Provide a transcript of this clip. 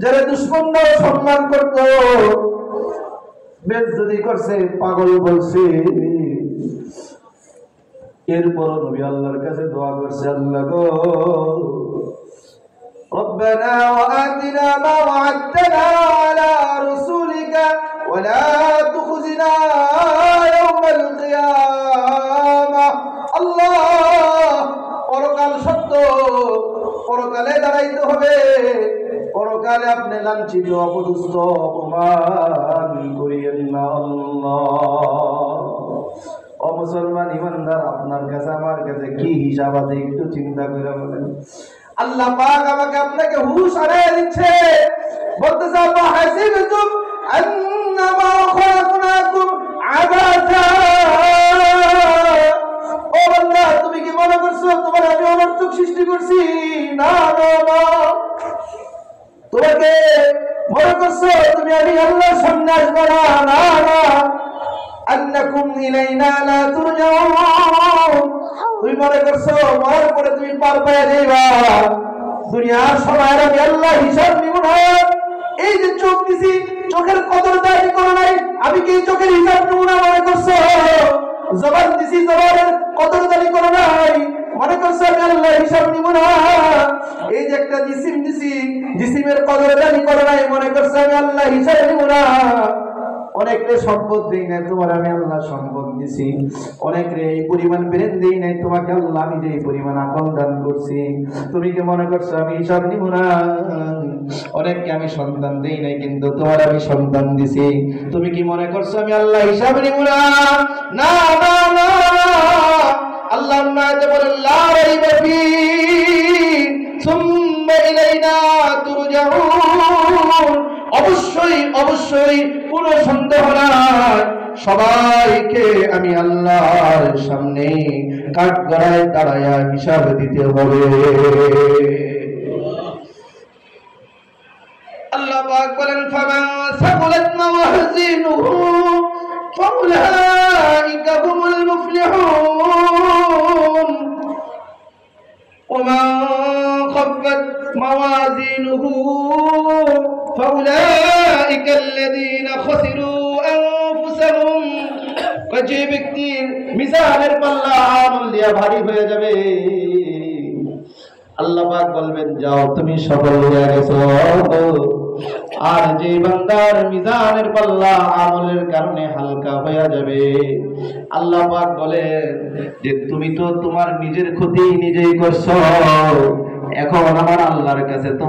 যারা দুশ্মনরাও সম্মান করত, বেজ্জতি করছে, পাগল বলছে, এরপর নবী আল্লাহর কাছে দোয়া করছে, আল্লাহ গো ربنا وآتنا ما وعدتنا على رسولك ولا تخزنا يوم القيامة আল্লাহ পরকাল সত্য, পরকালে দাঁড়াইতে হবে, পরকালে আপনি লাঞ্ছিত অপদস্থ অপমান করিয়েন না আল্লাহ। ও মুসলমান ইমানদার, আপনার কাছে আমার কাছে কি হিসাব আছে একটু চিন্তা করে বলেন। আল্লাহ পাক আমাকে আপনাকে হুঁশ হারিয়ে দিচ্ছে, বলতেছে আল্লাহ হাসিবতুম আন্নামা খালাকনাকুম আবাসা। ও বান্দা, তুমি কি মনে করছো তোমার আমি অনর্থক সৃষ্টি করছি? না না না, তোমাকে মনে করছো তুমি আমি আল্লাহর সামনে আসবে না? না না, আন্নাকুম ইলাইনা লা তুরজাউন, তুমি মনে করছো মরার পরে তুমি পার পেয়ে যাইবা, দুনিয়ার সময়ের আমি আল্লাহ হিসাব নিব না। এই যে চোখ দিছি, চোখের কদর দাবি করো নাই, আমি কি চোখের হিসাব নিব না মনে করছো? জবান দিছি, জবানের কদর দাবি করো নাই, মনে করছো আমি আল্লাহ হিসাব নিব না? এই যে একটা জিসিম দিছি, জিসিমের কদর দাবি করো নাই, মনে করছো আমি আল্লাহ হিসাব নিব না? অনেকরে সম্পদ দেই নাই, তোমার আমি আল্লাহ সম্পদ দিছি। অনেকরে এই পরিমাণ ব্রেন দেই নাই, তোমাকে আল্লাহ আমি যে পরিমাণ আকল দান করছি, তুমি কি মনে করছো আমি হিসাব নিব না? অনেককে আমি সন্তান দেই নাই, কিন্তু তোমার আমি সন্তান দিছি, তুমি কি মনে করছো আমি আল্লাহ হিসাব নিব না? না না না, আল্লাহ নাতে বলেন লা রাইবা ফি সুম্মা ইলাইনা তুরজাউন। অবশ্যই অবশ্যই কোনো সন্দেহ নাই, সবাইকে আমি আল্লাহর সামনে কাঠগড়ায় দাঁড়ায়া হিসাব দিতে হবে। আল্লাহ পাক বলেন ফামান সাকুলাত মাওয়াজিনুহু ফাউলাইকা হুমুল মুফলিহুন ওয়া মান খাফফাত মাওয়াজিনুহু فأولئك الذين خسروا أنفسهم। যে ব্যক্তির মিজানের পাল্লা আমল দিয়া ভারী হয়ে যাবে, আল্লাহ পাক বলবেন যাও তুমি সফল হয়ে গেছো। আর যে বান্দার মিজানের পাল্লা আমলের কারণে হালকা হয়ে যাবে, আল্লাহ পাক বলেন যে তুমি তো তোমার নিজের ক্ষতি নিজেই করছো, এখন আমার আল্লাহর কাছে